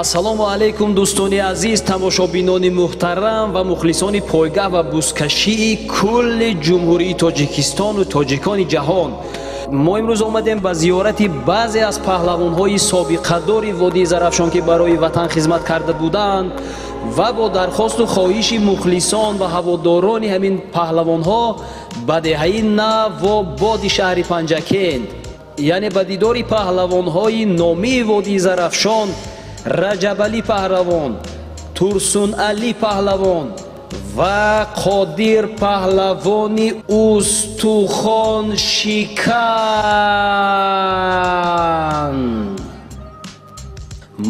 ассалому алайкум дӯстони азиз, тамошобинони муҳтарам ва мухлисони пойгаҳ ва бузкашии кулли ҷумҳурии Тоҷикистону тоҷикони ҷаҳон. мо имрӯз омадем ба зиёрати баъзе аз паҳлавонҳои собиқадори Водии Зарафшон ки барои ватан хизмат карда буданд ва бо дархосту хоҳиши мухлисон ва ҳаводорони ҳамин паҳлавонҳо ба деҳаи Нав ва боди шаҳри Панҷакент, яъне ба дидори паҳлавонҳои номии Водии Зарафшон, Раҷабалӣ паҳлавон, Турсунъалӣ паҳлавон ва Қодир паҳлавони устухоншикан.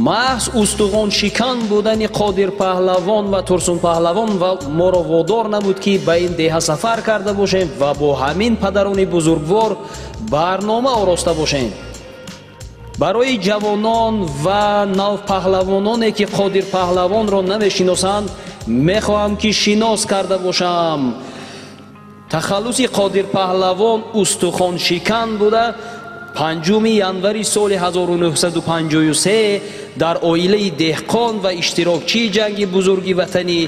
маҳз устухоншикан будани Қодир паҳлавон ва Турсун паҳлавон моро водор намуд ки ба ин деҳа сафар карда бошем ва бо ҳамин падарони бузургвор барнома ороста бошем. барои ҷавонон ва навпаҳлавононе ки Қодир паҳлавонро намешиносанд, мехоҳам ки шинос карда бошам. тахаллуси Қодир паҳлавон устухоншикан буда 5 январи соли 1953 дар оилаи деҳқон ва иштирокчии ҷанги бузурги ватанӣ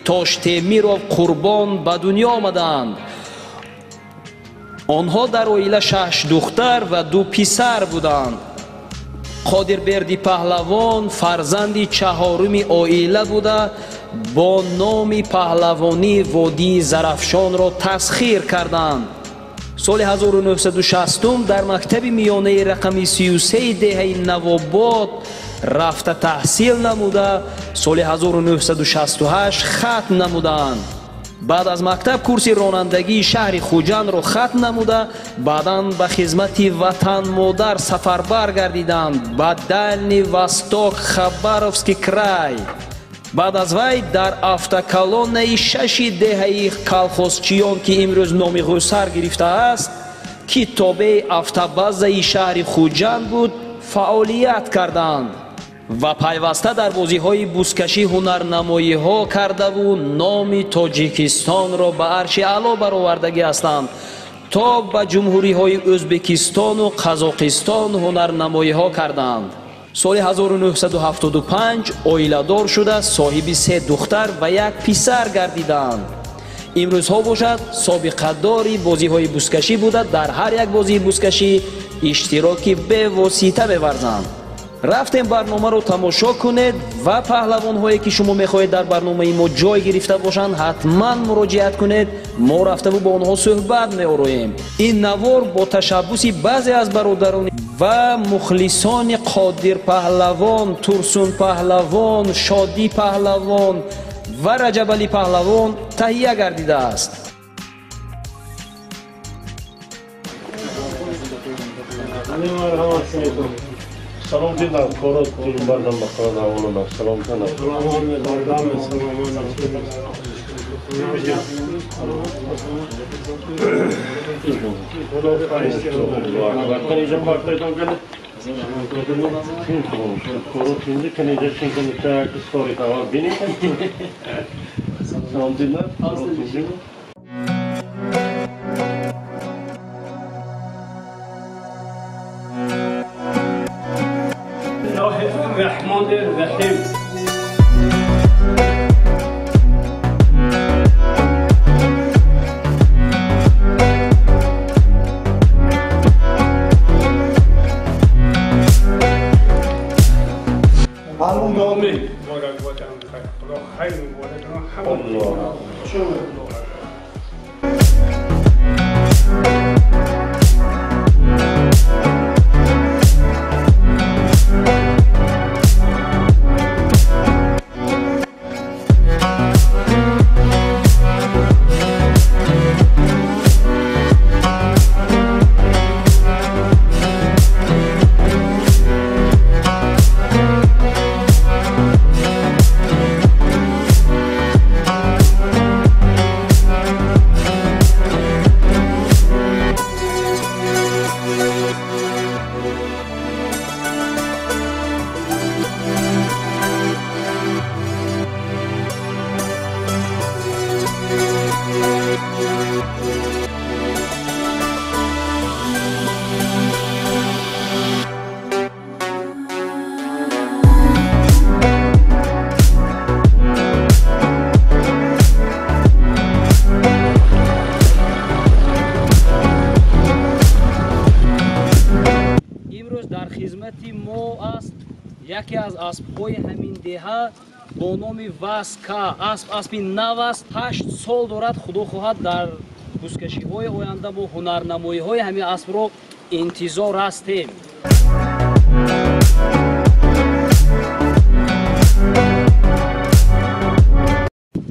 Тоштемиров Қурбон ба дунё омаданд. онҳо дар оила 6 духтар ва 2 писар буданд. Қодирберди паҳлавон фарзанди чаҳоруми оила буда бо номи паҳлавонии Водии Зарафшонро тасхир карданд. соли 1960 дар мактаби миёнаи рақами 33 деҳаи Навобод рафта таҳсил намуда, соли 1968 хатм намуданд. баъд аз мактаб курси ронандагии шаҳри Хуҷандро хатм намуда, баъдан ба хизмати ватан модар сафарбар гардиданд ба Дальний Восток, Хабаровский край. баъд аз вай дар автоколоннаи 6 деҳаи колхозчиён ки имрӯз номи ғӯсар гирифтааст, ки тобеи автобазаи шаҳри Хуҷанд буд, фаъолият карданд ва пайваста дар бозиҳои бузкашӣ ҳунарнамоиҳо кардаву номи Тоҷикистонро ба арши аъло баровардагӣ ҳастанд, то ба ҷумҳуриҳои Ӯзбекистону Қазоқистон ҳунарнамоиҳо карданд. соли 1975 оиладор шуда соҳиби 3 духтар ва 1 писар гардиданд. имрӯзҳо бошад собиқадори бозиҳои бузкашӣ буда дар ҳар як бозии бузкашӣ иштироки бевосита меварзанд. рафтем барномаро тамошо кунед ва паҳлавонҳое ки шумо мехоҳед дар барномаи мо ҷой гирифта бошанд, ҳатман муроҷиат кунед. мо рафтаву бо онҳо суҳбат меороем. ин навор бо ташаббуси баъзе аз бародарони ва мухлисони Қодир паҳлавон, Турсун паҳлавон, Шодӣ паҳлавон ва Раҷабалӣ паҳлавон таҳия гардидааст. Salom dinar, korot bardan bakara olana. Salom sana. Korot şimdi kanıca çünkü müsait story var. Benim salom dinar, korot şimdi. الرحمن الرحيم معلوم دومي بارك وطن خير الله خير مبارك الله شو از اسب‌های همین دهه با نام واسکا اسبی نو است. 8 سال دارد. خدا خواهد در بزکشی‌های آینده با هنرنمایی‌های همین اسب رو انتظار هستیم.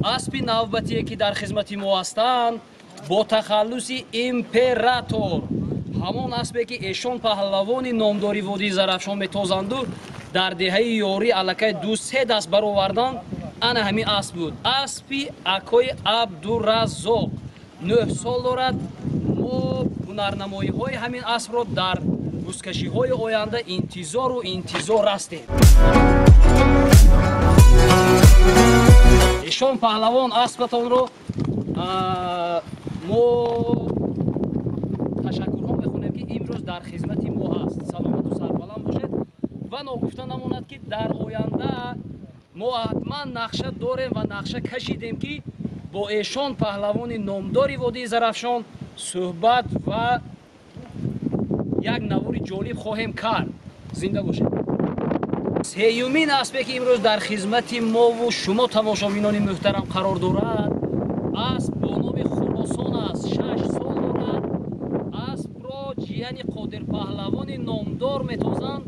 اسبی نوبتیه که در خدمت ما هستند با تخلص امپراتور، همون اسبی که ایشان پهلوان نامداری وادی زرافشان میتازند در دهه یاری الکه 2-3 دست برآوردن. انا همین اسب بود. اسبی اکای عبدالرزاق 9 سال دارد. ما هنرنمایی های همین اسب رو در بزکشی های آینده انتظار هستیم. ایشان پهلوان اسبتان رو ما تشکرها میخونیم که امروز در خدمت ما هست. سلامت و سربلند باشید و ناگفته نماند که در آینده ما حتما نقشه داریم و نقشه کشیدیم که با ایشان پهلوان نامداری وادی زرافشان صحبت و یک نواری جالب خواهیم کرد. زنده باشید. سیومین اسبی که امروز در خدمت ما و شما تماشابینان محترم قرار دارد اسب با نام خراسان است. 6 سال دارد. اسب را جیانی قادر پهلوان نامدار میتازند.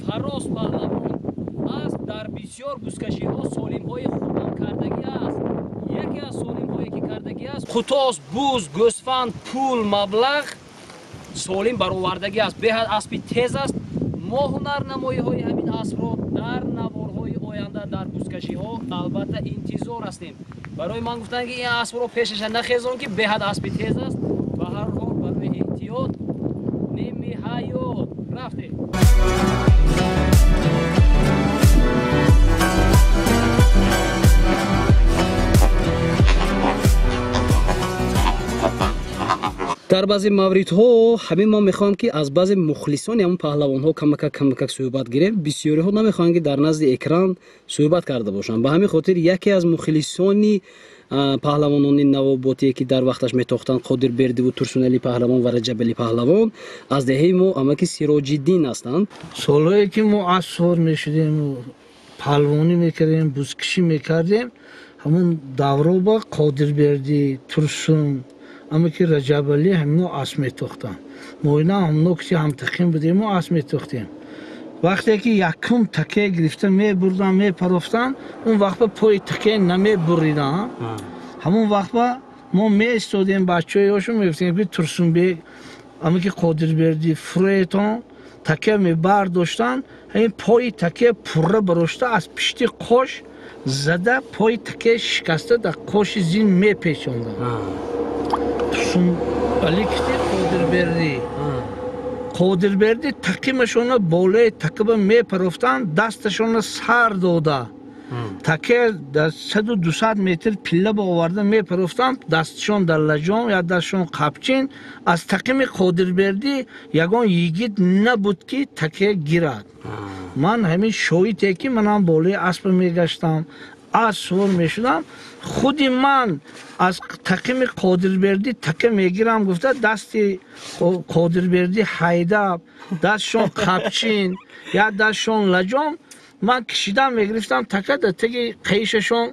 فراز پهلوان اسب در بسیار بزکشی ها سالم های خوب کردگی است. یکی از سالم هایی که کردگی است خطاس، بوز، گوسفند، پول، مبلغ سالم برآوردگی است. بهد اسبی تیز است. ما هنرنمایی های همین اسب را در نوارهای آینده در بزکشی ها البته انتظار هستیم. برای من گفتن که این اسب را پیشش نخیزان که بهد اسبی تیز است و هر حال برای احتیاط نمی حیات رفته. در بعضی موردها همین ما میخوام که از بعضی مخلصان همون پهلوان ها کمک صحبت گیریم. بسیاری ها نمیخوان که در نزد اکران صحبت کرده باشن. به همین خاطر یکی از مخلصان پهلوانان نواباتی که در وقتش میتاختن قادر بردی و ترسونعلی پهلوان و رجب علی پهلوان از دهه ما امکی سراج الدین هستند. سالهایی که ما اسوار میشدیم و پهلوانی میکردیم بزکشی میکردیم همون دوره با قادر بردی ترسون اما که رجب علی همینو اسب میتاختن. ما اینا همونو کسی هم تقیم بودیم و اسب میتاختیم. وقتی که یکم تکه گرفته میبردن میپرفتن اون وقت پای تکه نمیبریدن. همون وقت ما میستادیم بچه هاشون میگفتیم که ترسون بیگ اما که قادر بردی فریتان تکه میبرداشتن همین پای تکه پره براشته از پشتی قاش زده پای تکه شکسته در قاش زین میپیچوندن. ترسون علی کتی قادر بردی تکیمشون بالای تکه میپرفتن دستشون سر داده تکه در 100-200 متر پله با آورده میپرفتن دستشون در لجام یا دستشون قبچین. از تکیم قادر بردی یگان یگید نبود که تکه گیرد. من همین شویی که منم بالای اسب میگشتم سوار میشدم خودی من از تکیم قادر بردی تکه میگیرم گفته دستی قادر بردی حیده دستشون قبچین یا دستشون لجام من کشیدم میگرفتم تکه در تگی قیششون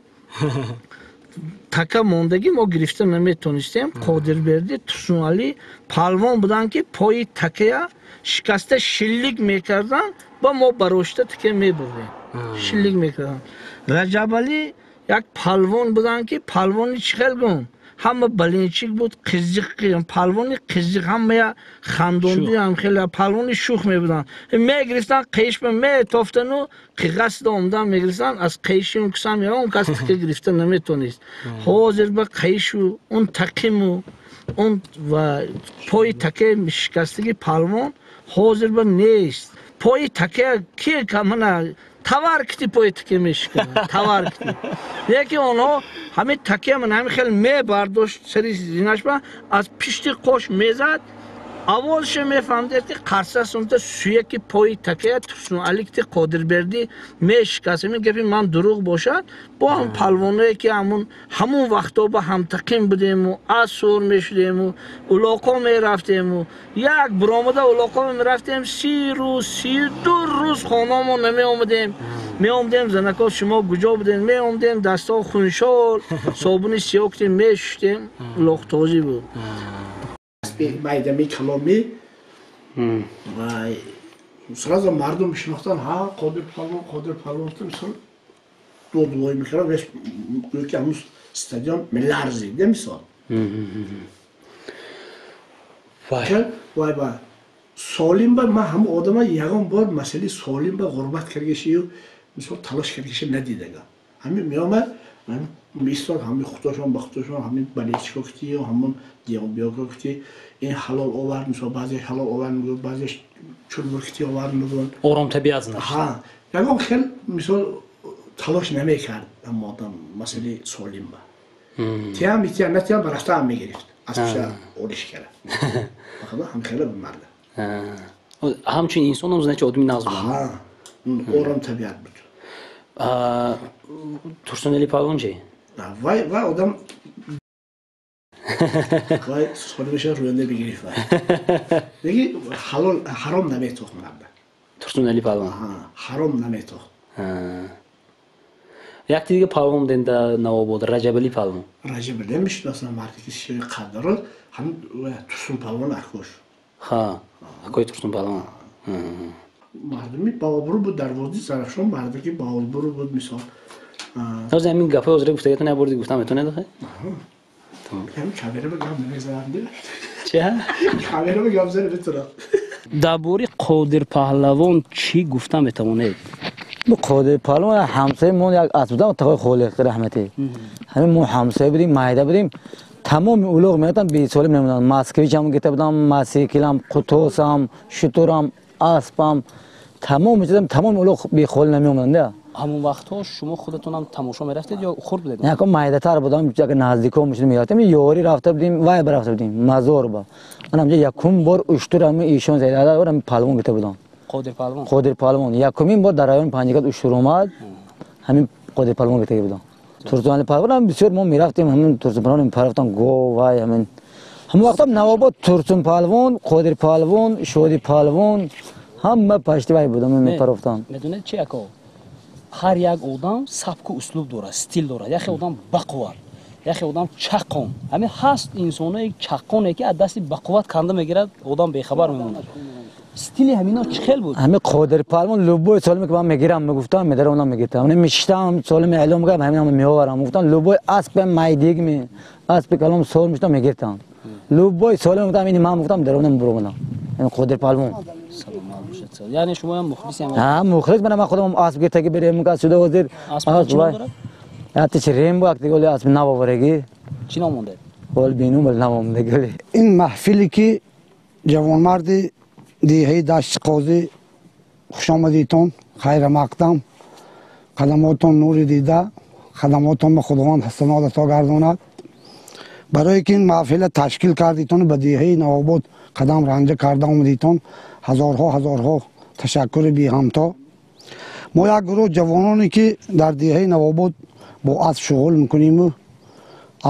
تکه موندگی ما گرفته نمیتونستیم. قادر بردی ترسونعلی پهلوان بودن که پای تکه شکسته شلیک میکردن با ما براشته تکه میبردیم شلیک میکردن. رجب علی یک پهلوان بودن که پهلوانی چخل گم همه بلینچیک بود قزیق پهلوانی قزیق همه خندوندی هم خیلی پهلوانی شوخ می بودن میگرفتن قیش به میتافتن و قصد آمدن میگرفتن از قیشی اون کسا میرن اون کس تکه گرفته نمیتونست. حاضر به قیش و اون تکیم و اون و پای تکه شکستگی پهلوان حاضر به نیست. پای تکه کی که من تورکتی پای تکه میشکنن تورکتی یکی آنها همین تکه من همین خیلی می برداشت سری زینش با از پشت قاش میزد اولش میفهمید که قرصه اونتا سویکی پای تکیه ترسون علی که قادربردی میشکست میگه من دروغ باشد با هم پلوانه که همون وقتا با هم تقیم بودیم و اصور میشدیم و اولاقا میرفتیم و یک برامده اولاقا میرفتیم 30 روز 32 روز خانه ما نمی آمدیم زنکا شما کجا بودین می آمدیم دستا خونشال صابونی سیاه کتیم میشتیم اولاق تازی بود майдами каломи сразу мардум мишнохтан ҳа қодир палвон мисол додвой мекардам веш ки ҳанӯз стадион меларзида мисол вай ба солим ба ман ҳама одама ягон бор масъалаи солим ба ғурбат каргашию мисол талош каргаша надидага ҳамин меомад мисол ҳамин худошон ба худошон ҳамин балечко кутию ҳамон диёбиёко кути ин ҳалол овард мисол баъзеаш ҳалол овард мегӯяд баъзеаш чулбур кути овард мегӯяд ором табиат знаш ягон хел мисол талош намекард ҳама одам масъалаи солим ба тиям итиям натиям ба рафта ҳам мегирифт аз пиша ориш кард ҳамхела бимарда ҳамчун инсонам значи одами нағз буд ором табиат буд Tursuneli Pavlon чи? Vay adam vay solimesha ruyonda bigirif vay. Degi halol harom nametoq marda. Tursuneli Pavlon. Harom nametoq. Як дига Pavlon denda Навобод Rajabali Pavlon. Rajabali мишнасам марки ши қадарол ҳам Tursun Pavlon акош. Ха, акой Tursun Pavlon. мардуми баобуру буд дар води Зарафшон мардаки баобуру буд мисол Аз ҳамин гапа ҳозир гуфтагиату набурди гуфтам мету надохе? ҳамин камераба гап намезанам ди. Чия? Камераба гап зане метавонам. Дар бори Қодир Паҳлавон чӣ гуфта метавонед? Қодир Паҳлавон ҳамсои мо як аст будам тақои Холиқи раҳматӣ. Ҳамин мо ҳамсоя будем, майда будем. Тамоми улуғ меётам бесолим намуданд. Москвичам гита будам, масикилам, қутосам, шутурам, аспам тамоми чизам тамоми улуғ бехоли намеомаданд. ҳамон вақтҳо шумо худатонам тамошо мерафтед ё хурд будед? Яком майдатар будам, як наздико мушидем мерафтем, ёри рафта будем, вай рафта будем, мазор ба. Ман ҳамҷа якум бор уштур ҳами ишон зайда будам, палвон гита будам. Қодир Паҳлавон. Якумин бор дар райони Панҷгат уштур омад, ҳамин Қодир Паҳлавон гита будам. Турсунали Паҳлавон бисёр мо мерафтем, ҳамин Турсун Паҳлавон мепарафтам го вай ҳамин. ҳамон вақтам Навобод Турсун Паҳлавон, Қодир Паҳлавон, Шодӣ Паҳлавон ҳама пашти вай будам мепарафтам. Медонед чи ако? ҳар як одам сабку услуб дорад, стил дорад. Яхе одам бақувват, яхе одам чаққон. Ҳамин ҳаст инсонои чаққоне ки аз дасти бақувват канда мегирад, одам бехабар мемонад. Стили ҳамино чӣ хел буд? ҳамин Қодир Паҳлавон лубои солиме ки ман мегирам мегуфтам, медаронам мегиртам. ҳамин миштам солиме эълом мекардам, ҳаминам меоварам. Гуфтам лубои аспи майдигми, аспи калом сол миштам мегиртам. Лубои солиме гуфтам, ини ман гуфтам даронам буромадам. ҳамин Қодир Паҳлавон. Яъне шумо ҳам мухлисем? Мухлис манам, ман худам асп гиртаги берем мекард шуда ҳозир. Аспи чӣ ном дорад? Ятти рем бу актиги оли асп навовареги. Чӣ ном монде? Ол бину бал навомдеги. ин маҳфиле ки ҷавонмарди диҳаи дашти қозӣ хушомадитон, хайрамақдам, қадамотон нури дида, қадамотон ба худованд ҳасанот ато гардонад. барое ки ин маҳфила ташкил кардитон ба диҳаи Навобод қадам ранҷа карда омадитон ҳазорҳо ташаккури биҳамто. мо як гурӯҳ ҷавононе ки дар диҳаи Навобод бо асп шуғул мекунему,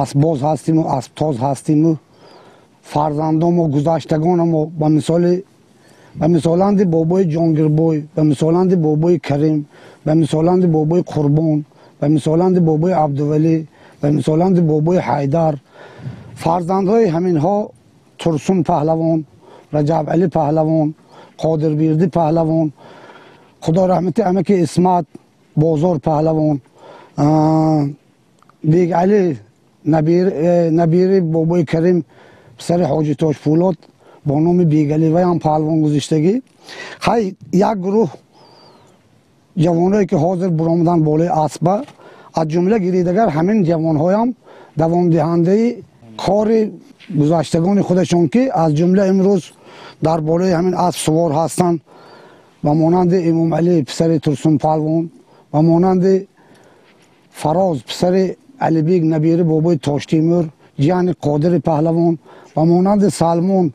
аспбоз ҳастиму, асптоз ҳастиму, фарзандомо гузаштагонамо ба мисоланди бобои Ҷонгирбой, ба мисоланди бобои Карим, ба мисоланди бобои Қурбон, ба мисоланди бобои Абдувалӣ, ба мисоланди бобои Ҳайдар, фарзандҳои ҳаминҳо Турсун Паҳлавон, Раҷабалӣ Паҳлавон, Қодирбердӣ Паҳлавон, худо раҳмати амаки Исмат Бозор Паҳлавон, Бегалӣ набири бобои Карим писари ҳоҷи Тоҷпӯлод бо номи Бегалӣ ваям паҳлвон гузиштагӣ. Хай як гурӯҳ ҷавонҳое ки ҳозир буромадан болои аспа, аз ҷумла гиридагар ҳамин ҷавонҳоям давомдиҳандаи кори гузаштагони худашон ки аз ҷумла имрӯз дар болои ҳамин асп сувор ҳастанд, ба монанди Эмомалӣ писари Турсун Паҳлвон, ба монанди Фароз писари Алибек набири бобои Тоштимур, ҷиани Қодири Паҳлавон, ба монанди Салмон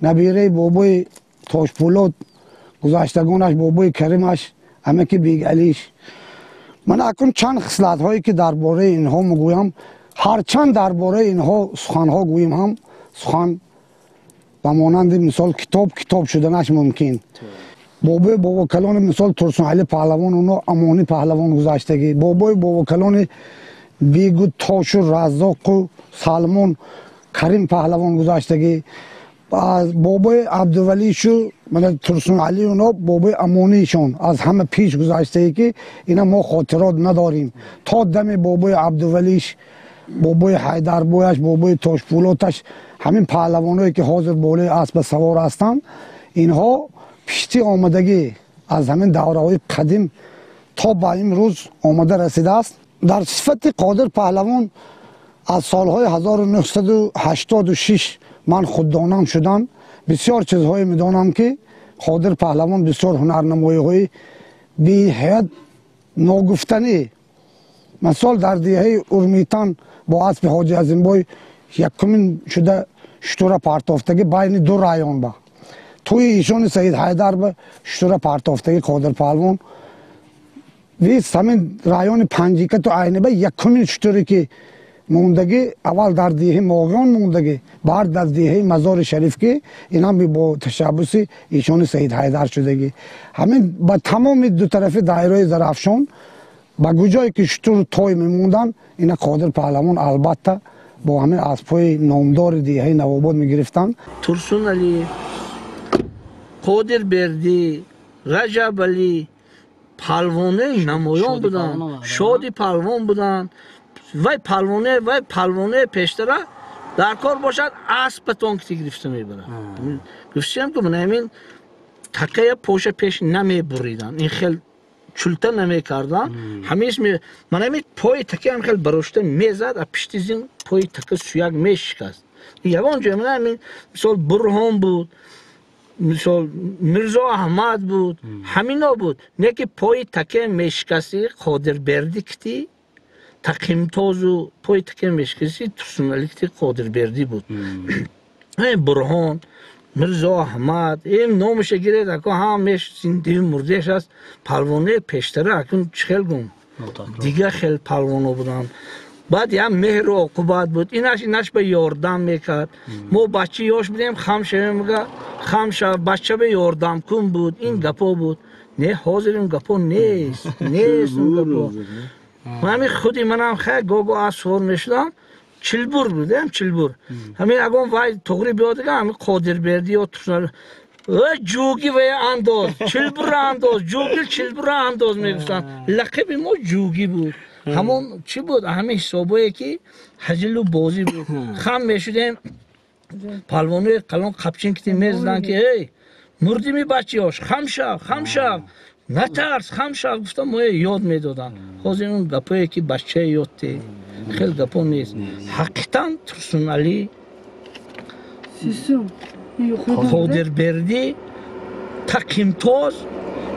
نبیره بابای تاشپولاد گذشتگانش بابای کریمش امک بیگ علیش من اکنون چند خصلت هایی که درباره اینها میگویم هرچند درباره اینها سخن ها گوییم هم سخن و مانند مثال کتاب شدنش ممکن بابا کلان مثال ترسون علی پهلوان اونا امانی پهلوان گذشتگی بابا کلان بیگو تاش و رزاق و سلمان کریم پهلوان گذشتگی بابای عبدالولی شو من ترسون علی اونا بابای امانیشون از همه پیش گذشته که اینا ما خاطرات نداریم تا دم بابای عبدالولیش بابای حیدر بویش بابای تاشپولاتش همین پهلوانایی که حاضر بالای اسب سوار هستند اینها پیشتی آمدگی از همین دوره‌های قدیم تا به امروز آمده رسیده است در صفت قادر پهلوان از سالهای 1986 من خوددانم شدم بسیار چیزهایی میدانم که قادر پهلوان بسیار هنرنمایی‌های بی حد ناگفتنی مثال در دیهه ارمیتان با اسب حاجی عظیمبای یکمین شده شتوره پرتافتگی بین دو رایان با توی ایشان سید حیدر به شتوره پرتافتگی قادر پهلوان ویست همین رایان پنجیکه تو عینه به یکمین شتوری که موندگی اول در دیه ماغیان موندگی بعد در دیه مزار شریف که این هم با تشبس ایشان سید حیدر شدگی همین با تمام دو طرف دایره زرافشان با کجایی که شتور توی میموندن اینا قادر پهلوان البته با همین اسبای نامدار دیه نواباد میگرفتن ترسون علی قادر بردی رجب علی پهلوانه نمایان بودن شادی پهلوان بودن وای پهلوانه پیشتره در کار باشد اسب تانک گرفته میبرن گفتم که من همین تکه پوش پیش نمی بریدن این خیلی چلته نمی کردن همیش من همین پای تکه هم خیلی برشته میزد و پشت زین پای تکه سویگ میشکست یوان جای من همین مثال برهان بود مثال مرزا احمد بود همینا بود نه که پای تکه میشکستی قادر بردی کتی تقیم تازو پای تکه میشکستی ترسون علی کتی قادر بردی بود این برهان مرزا احمد این نامش گیره که همیش زنده مردهش است پهلوانه پیشتره اکنون چخیل گم دیگه خیلی پهلوانه بودن بعد یه مهر و عقوبت بود اینش به یاردم میکرد ما بچه یاش بودیم خم شویم میگه خم شو بچه به یاردم کن بود این گپا بود نه حاضر این گپا نیست اون گپا من خودی منم خیلی گاگو اسوار میشدم چلبور بودم چلبور همین اگه وای تغری بیاد دیگه همین قادر بردی و جوگی و انداز چلبور انداز جوگی چلبور انداز میگفتن لقب ما جوگی بود همون چی بود همین حسابایی که حجل و بازی بود خم میشدیم پهلوانه قلم قپچین کتی میزدن که ای مردی می بچه هاش خم شو نترس خم شو گفتم ما یاد میدادن خوز این گپایی که بچه یادتی خیلی گپا نیست حقیقتا ترسون علی قادر بردی تقیم تاز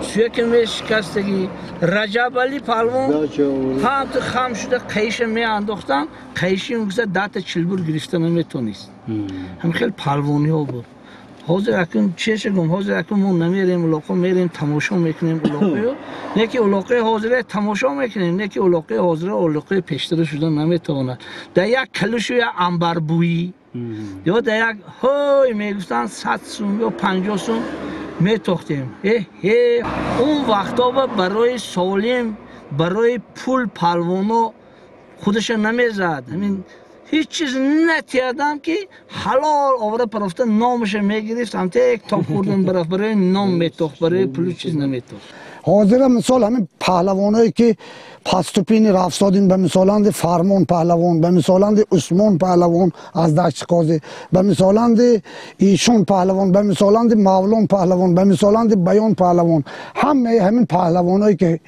سوی که میشکستگی رجب علی پهلوان هم تو خم شده قیش می انداختن قیشی میگذه دست چلبور گرفته نمیتونیست هم خیلی پهلوانی ها بود حاضر اکنون چیش گم حاضر اکنون ما نمیریم علاقه میریم تماشا میکنیم علاقه نه که علاقه حاضره تماشا میکنیم نه که علاقه حاضره علاقه پیشتر شدن نمیتونه در یک کلوش یا انبربویی یا در یک های میگفتن 100 سون یا 50 سون میتاختیم اون وقتا برای سالم برای پول پهلوانا خودش نمیزد همین هیچ چیز نتیادم که حلال آوره پرفته نامش میگرفت هم تا یک تاپ خوردن برای نام میتاخت برای پول چیز نمیتاخت حاضر مثال همین پهلوانایی که پستوپین رفسادین به مثالند فرمان پهلوان به مثالند عثمان پهلوان از دشت قاضی به مثالند ایشون پهلوان به مثالند مولان پهلوان به مثالند بیان پهلوان همین پهلوانایی که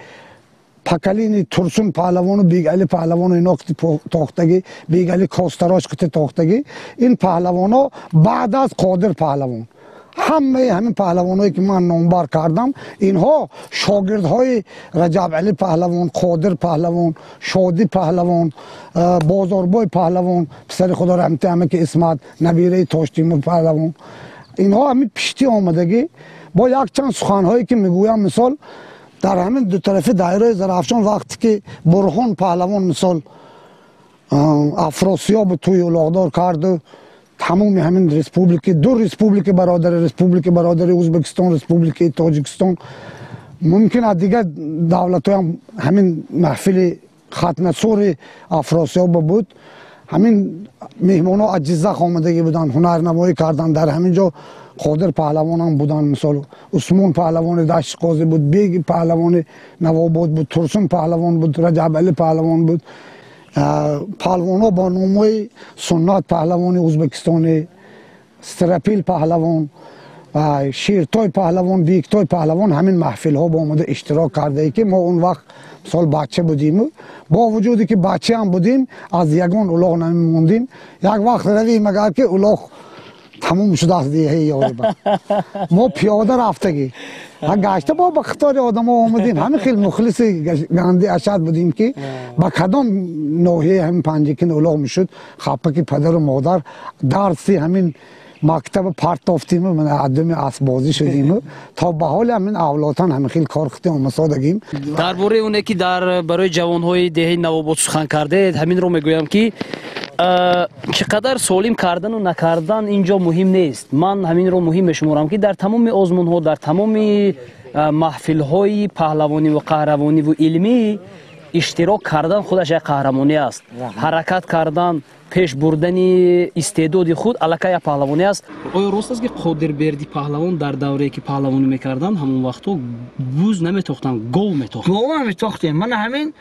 پکلین ترسون پهلوان و بیگ علی پهلوان و اینا که تاختگی بیگ علی کاستراش که تاختگی این پهلوانا بعد از قادر پهلوان همین پهلوانایی که من نامبر کردم اینها شاگردهای رجب علی پهلوان قادر پهلوان شادی پهلوان بازاربای پهلوان پسر خدا رحمتی همه که اسمت نبیره تاش تیمور پهلوان اینها همین پشتی آمدگی با یک چند سخنهایی که میگویم مثال در همین دو طرف دایره زرافشان وقتی که برهان پهلوان مثال افراسیاب توی الاغدار کرد و تمام همین ریسپوبلیک دو ریسپوبلیک برادر ازبکستان ریسپوبلیک تاجیکستان ممکن دیگه دولت هم همین محفل ختم سور افراسیاب بود همین مهمان ها اجزا آمدگی بودن هنرنمایی کردن در همین جا قادر پهلوان هم بودن مثال عثمان پهلوان دشت قاضی بود بیگ پهلوان نواباد بود ترسون پهلوان بود رجب علی پهلوان بود پهلوان ها با نامای سنت پهلوان ازبکستان استرپیل پهلوان و شیرتای پهلوان بیگتای پهلوان همین محفل ها با آمده اشتراک کرده ای که ما اون وقت مثال بچه بودیم با وجودی که بچه هم بودیم از یگان الاغ نمیموندیم یک وقت رویم اگر که الاغ تموم شده است دیگه یاری با ما پیاده رفتگی گشته با بختار آدم ها آمدیم همین خیلی مخلص گنده اشد بودیم که با کدام ناحیه همین پنجکین الاغ میشد خپک پدر و مادر درسی همین مکتب پرتافتیم من عدم اسبازی شدیم تا به حال همین اولادان همین خیلی کار خطی آمسادگیم درباره اونه که در برای جوانهای دهه نواباد سخن کرده همین رو میگویم که چقدر سالم کردن و نکردن اینجا مهم نیست من همین رو مهم میشمارم که در تمام آزمون ها در تمام محفل های پهلوانی و قهرمانی و علمی اشتراک کردن خودش یک قهرمانی است حرکت کردن پیش بردن استعداد خود الکه یک پهلوانی است آیا راست است که قادربردی پهلوان در دوره که پهلوانی میکردن همون وقتا بوز نمیتاختن گاو میتاختن من همین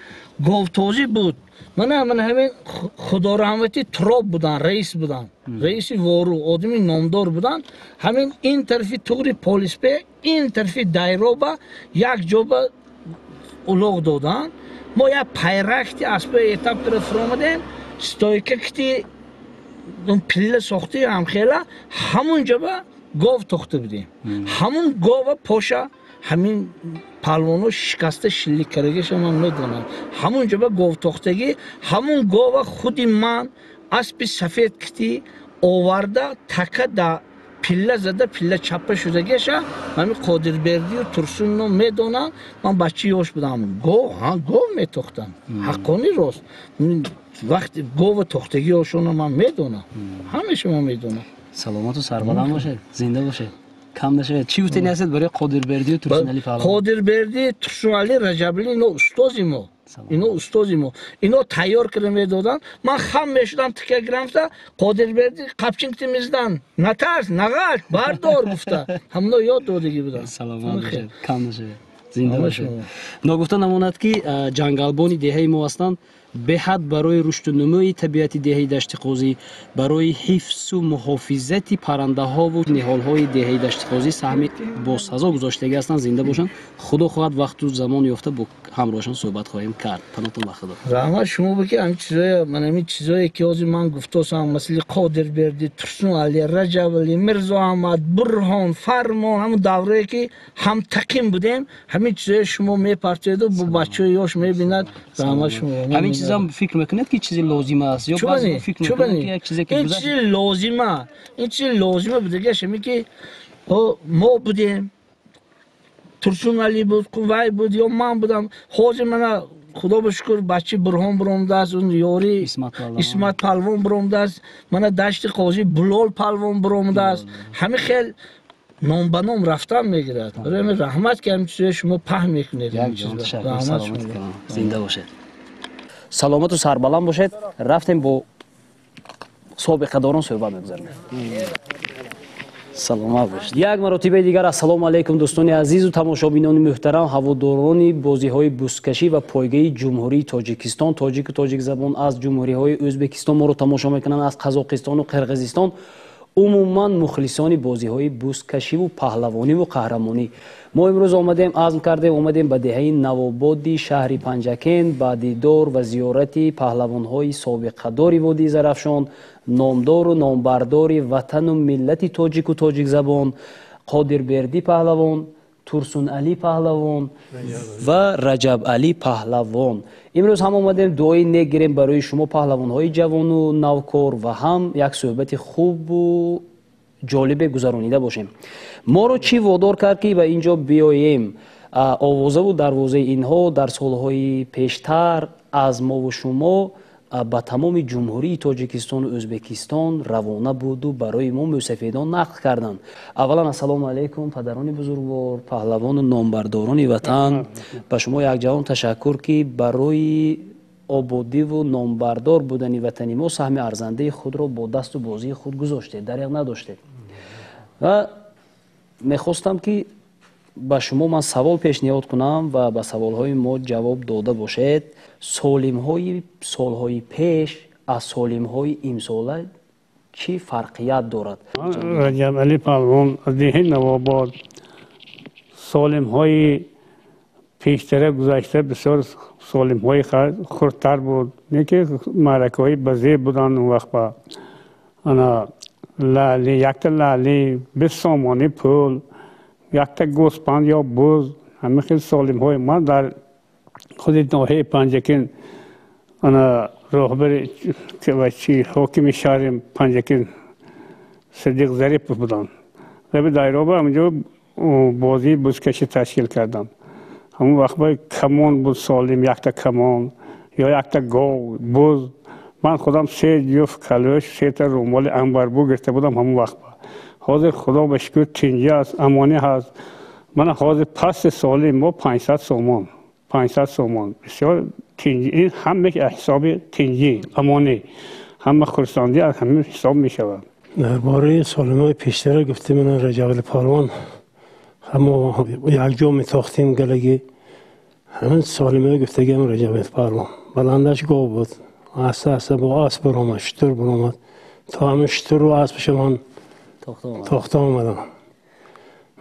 گاوتازی بود من همین خدا رحمتی تراب بودن رئیس بودن رئیس وارو آدمی نامدار بودن همین این طرفی توری پلیس به این طرفی دایره با یک جا با الاغ دادن ما یک پیرکتی اسب اتاب طرف آمدیم ستایکتی اون پله ساختی هم خیلی همونجا با گاو تاخته بودیم همون گاو پاشا همین پهلوانو شکسته شلیک کردگیش من میدونم همونجا با گاو تاختگی همون گاو خودی من اسب سفید کتی آورده تکه دا پله زده پله چپه شدگیش همین قادربردی و ترسون رو میدونم من بچه یاش بودم گاو میتاختم حقانی راست وقتی گاو تاختگی هاشون من میدونم همیشه من میدونم سلامت و سربلند باشه زنده باشه کم نشه چی بودین هستید برای قادربردی و ترسون علی پهلوان قادربردی ترسون علی رجب علی اینا استادی ما اینا تیار کرده میدادن من خم میشدم تکه گرفته قادربردی قپچینگ میزدن نترس نغش بردار گفته همونا یاد دادگی بودن سلامت باشه کم نشه زنده باشه نگفته نماند که جنگلبانی دهه ما هستند به حد برای رشد و نموی طبیعت دهه دشت قوزی برای حفظ و محافظت پرنده ها و نهال های دهه دشت قوزی سهمی با سزا گذاشتگی هستند زنده باشند خدا خواهد وقت و زمان یافته با همراهشان صحبت خواهیم کرد پناهتون خدا رحمت شما بگی همین چیزای من همین چیزایی که از من گفتم مثل قادربردی ترسون علی رجب علی میرزا احمد برهان فرمان همون دوره که هم تقیم بودیم همین چیزای شما میپرسید و با بچه یاش میبیند رحمت شما همین چیزا فکر میکنید که چیزی لازمه است یا بعضی فکر میکنید که یک چیزی که گذشته این چیزی لازمه بوده که ما بودیم ترسون علی بود وای بود یا من بودم حاضر من خدا بشکر بچه برهان برآمده است اون یاری اسمت پهلوان برآمده است من دشت قاضی بلال پهلوان برآمده است همه خیلی نام به نام رفتن میگیرد برای رحمت که همین چیزای شما پهن میکنید رحمت زنده باشید سلامت و سربلند باشید رفتیم با سابقه داران صحبت می‌گذاریم سلامت باشید یک مرتبه دیگر السلام علیکم دوستان عزیز و تماشابینان محترم هواداران بازی‌های بوسکشی و پایگاه جمهوری تاجیکستان تاجیک و تاجیک زبان از جمهوری‌های ازبکستان ما رو تماشا می‌کنند از قزاقستان و قرقیزستان عموما مخلصان بازی‌های بوسکشی و پهلوانی و قهرمانی ما امروز عزم کردیم به دهه نواباد شهر پنجکین با دیدار و زیارت پهلوان‌های سابقه‌دار وادی زرافشان نامدار و نامبردار وطن و ملت تاجیک و تاجیک زبان قادربردی پهلوان ترسون علی پهلوان و رجب علی پهلوان امروز هم آمدیم دعای نیک گیریم برای شما پهلوان‌های جوان و نوکار و هم یک صحبت خوب و ҷолибе гузаронида бошем. Моро чӣ водор кард ки ба ин ҷо биёем? Овозаву дарвозаи инҳо дар солҳои пештар аз мову шумо ба тамоми ҷумҳурии Тоҷикистону Ӯзбекистон равона буду барои мо мӯсафедон нақл карданд. Аввалан ассалому алайкум падарони бузургвор, паҳлавону номбардорони ватан. Ба шумо якҷавон ташаккур ки барои ободиву номбардор будани ватани мо саҳми арзандаи худро бо дасту бозии худ гузоштед, дариғ надоштед. Ва мехостам ки ба шумо ман савол пешниҳод кунам ва ба саволҳои мо ҷавоб дода бошед. солҳои пеш аз солимҳои имсола чӣ фарқият дорад? раҷабалӣ паҳлвон аз деҳаи Навобод. солимҳои пештара гузашта бисёр солимҳои хурдтар буд, не ки маъракаҳои базеъ буданд. он вақт ба ана лаълӣ, якта лаълӣ, 20 сомони пул, якта гӯспанд ё буз, ҳамин хел солимҳои ман дар худи ноҳияи Панҷакин ана роҳбари ҳокими шаҳри Панҷакин Сидиқ Зарипов буданд. раби дайроба ҳаминҷо бозии бузкашӣ ташкил карданд. ҳамон вақт ба камон буд солим, якта камон ё якта гов, буз. ман худам 3 ҷуфт калӯш, 3 та румоли амбарбу гирифта будам ҳамон вақт. ҳозир худо ба шукр тинҷӣ аст, амонӣ ҳаст. мана ҳозир пасти соли мо 500 сомон, 500 сомон бисёр тинҷӣ. ин ҳама ҳисоби тинҷӣ, амонӣ, ҳама хурсандӣ аз ҳамин ҳисоб мешавад. дар бораи солимҳои пештара гуфтӣ ман Раҷабалӣ паҳлвон ҳама якҷо метохтем галагӣ. ҳамин солимҳои гуфтагиам Раҷабалӣ паҳлвон баландаш гов буд. аста аста бо асп баромад, шутур баромад. то ҳамин шутуру аспаша ман тохта омадам.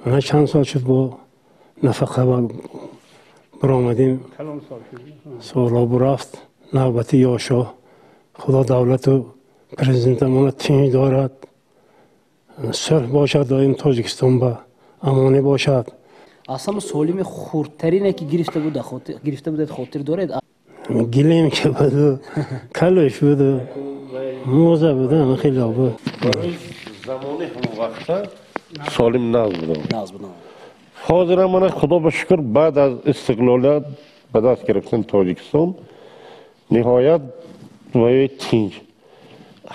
мана чанд сол шуд бо нафақа баромадем. солҳо рафт. навбати ёшо. худо давлату президентамона тинҷ дорад. сулҳ бошад, доим Тоҷикистон ба амонӣ бошад. асам солими хурдтарине ки гирифта будед хотир доред? гилем ки буду, калӯш буду, мӯза буду, ҳама хеле буд. замони ҳамон вақта солим нағз буданд. ҳозир ҳам мана худо ба шукр баъд аз истиқлолият ба даст гирифтани Тоҷикистон ниҳоят ваёи тинҷ.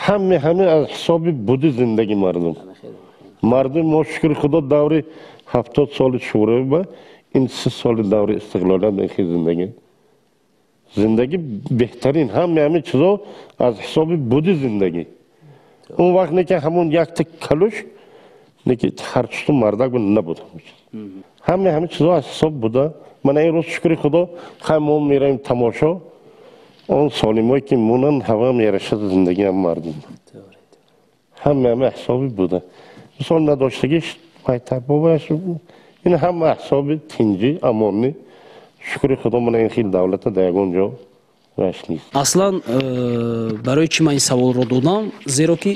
ҳаме аз ҳисоби буди зиндаги мардум мо шукри худо даври 70 соли шӯравӣ ба ин 30 соли даври истиқлолият мехи зиндагӣ беҳтарин. ҳаме чизо аз ҳисоби буди зиндагӣ. он вақт не ки ҳамон якта калӯш не ки ҳарчуту мардак набуд. ҳаме чизо аз ҳисоб буда. мана ин рӯз шукри худо хай мо меравем тамошо. он солимҳое ки монанд ҳама мерашад зиндагиам мардум. ҳаме ҳисоби буда. мисол надоштагиш майтабобаш ин ҳама ҳисоби тинҷӣ, амонӣ. шукри худо мана ин хел давлата дар ягон ҷо ваш нест. аслан барои чӣ ман ин саволро додам? зеро ки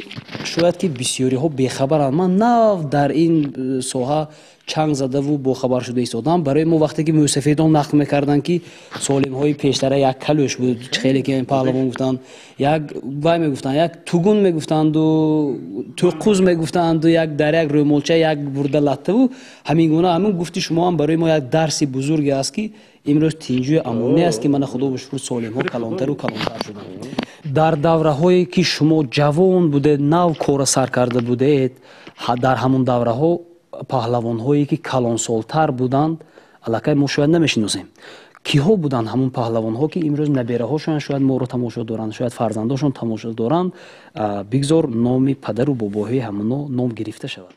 шояд ки бисёриҳо бехабаранд. ман нав дар ин соҳа чанг задаву бохабар шуда истодам. барои мо вақте ки мӯсафедон нақл мекарданд ки солимҳои пештара як калӯш буд, хеле ки паҳлавон гуфтанд, як вай мегуфтанд, як тугун мегуфтанду туқуз мегуфтанду як дар як рӯмолча як бурда латтаву ҳамин гуна. ҳамин гуфти шумо ҳам барои мо як дарси бузурге аст ки имрӯз тинҷӯ амонӣ аст ки мана худо ба шукр солимҳо калонтару калонтар шуданд. дар давраҳое ки шумо ҷавон будед, нав кора сар карда будед, дар ҳамон давраҳо паҳлавонҳое ки калонсолтар буданд аллакай мо шояд намешиносем. киҳо буданд ҳамон паҳлавонҳо ки имрӯз набераҳошон шояд моро тамошо доранд, шояд фарзандошон тамошо доранд? бигзор номи падару бобоҳои ҳамоно ном гирифта шавад.